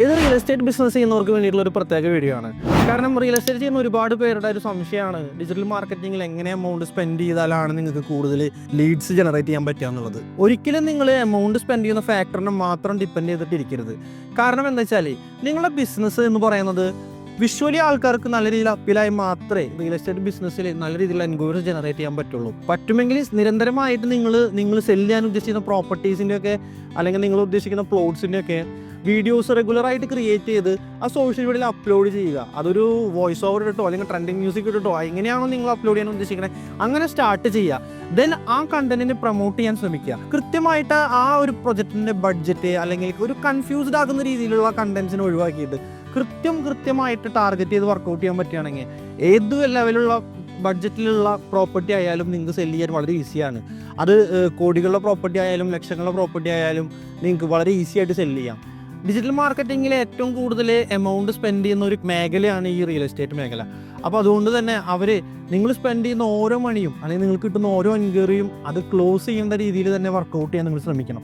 ഇത് real estate business ചെയ്യുന്നവർക്ക് വേണ്ടിയിട്ടുള്ള ഒരു പ്രത്യേക വീഡിയോ ആണ്. കാരണം റിയൽ എസ്റ്റേറ്റ് ചെയ്യുന്ന ഒരുപാട് പേരുടെ ഒരു സംശയമാണ് ഡിജിറ്റൽ മാർക്കറ്റിംഗിൽ എങ്ങനെ എമൗണ്ട് സ്പെൻഡ് ചെയ്താലാണ് നിങ്ങൾക്ക് കൂടുതൽ ലീഡ്സ് ജനറേറ്റ് ചെയ്യാൻ പറ്റുക എന്നുള്ളത്. ഒരിക്കലും നിങ്ങൾ എമൗണ്ട് സ്പെൻഡ് ചെയ്യുന്ന ഫാക്ടറിനെ മാത്രം ഡിപ്പെൻഡ് ചെയ്തിട്ടിരിക്കരുത്. കാരണം എന്താ വെച്ചാൽ നിങ്ങളുടെ ബിസിനസ് എന്ന് പറയുന്നത് വിഷ്വലി ആൾക്കാർക്ക് നല്ല രീതിയിൽ അപ്പീലായി മാത്രമേ റിയൽ എസ്റ്റേറ്റ് ബിസിനസ്സിൽ നല്ല രീതിയിലുള്ള എൻക്വയറീസ് ജനറേറ്റ് ചെയ്യാൻ പറ്റുള്ളൂ. പറ്റുമെങ്കിൽ നിരന്തരമായിട്ട് നിങ്ങൾ സെല് ചെയ്യാൻ ഉദ്ദേശിക്കുന്ന പ്രോപ്പർട്ടീസിൻ്റെ ഒക്കെ അല്ലെങ്കിൽ നിങ്ങൾ ഉദ്ദേശിക്കുന്ന പ്ലോട്ട്സിൻ്റെ ഒക്കെ വീഡിയോസ് റെഗുലറായിട്ട് ക്രിയേറ്റ് ചെയ്ത് ആ സോഷ്യൽ മീഡിയയിൽ അപ്ലോഡ് ചെയ്യുക. അതൊരു വോയിസ് ഓവർ ഇട്ടോ അല്ലെങ്കിൽ ട്രെൻഡിങ് മ്യൂസിക് ഇട്ടോ എങ്ങനെയാണോ നിങ്ങൾ അപ്ലോഡ് ചെയ്യാൻ ഉദ്ദേശിക്കുന്നത് അങ്ങനെ സ്റ്റാർട്ട് ചെയ്യുക. ദെൻ ആ കണ്ടന്റിനെ പ്രൊമോട്ട് ചെയ്യാൻ ശ്രമിക്കുക. കൃത്യമായിട്ട് ആ ഒരു പ്രൊജക്റ്റിൻ്റെ ബഡ്ജറ്റ് അല്ലെങ്കിൽ ഒരു കൺഫ്യൂസ്ഡ് ആകുന്ന രീതിയിലുള്ള കണ്ടന്റ്സിനെ ഒഴിവാക്കിയിട്ട് കൃത്യമായിട്ട് ടാർഗറ്റ് ചെയ്ത് വർക്കൗട്ട് ചെയ്യാൻ പറ്റുകയാണെങ്കിൽ ഏത് ലെവലുള്ള ബഡ്ജറ്റിലുള്ള പ്രോപ്പർട്ടി ആയാലും നിങ്ങൾക്ക് സെല് ചെയ്യാൻ വളരെ ഈസിയാണ്. അത് കോടികളുടെ പ്രോപ്പർട്ടി ആയാലും ലക്ഷങ്ങളുടെ പ്രോപ്പർട്ടി ആയാലും നിങ്ങൾക്ക് വളരെ ഈസി ആയിട്ട് സെല് ചെയ്യാം. ഡിജിറ്റൽ മാർക്കറ്റിങ്ങിൽ ഏറ്റവും കൂടുതൽ എമൗണ്ട് സ്പെൻഡ് ചെയ്യുന്ന ഒരു മേഖലയാണ് ഈ റിയൽ എസ്റ്റേറ്റ് മേഖല. അപ്പോൾ അതുകൊണ്ട് തന്നെ നിങ്ങൾ സ്പെൻഡ് ചെയ്യുന്ന ഓരോ മണിയും അല്ലെങ്കിൽ നിങ്ങൾക്ക് കിട്ടുന്ന ഓരോ എൻക്വയറിയും അത് ക്ലോസ് ചെയ്യേണ്ട രീതിയിൽ തന്നെ വർക്കൗട്ട് ചെയ്യാൻ നിങ്ങൾ ശ്രമിക്കണം.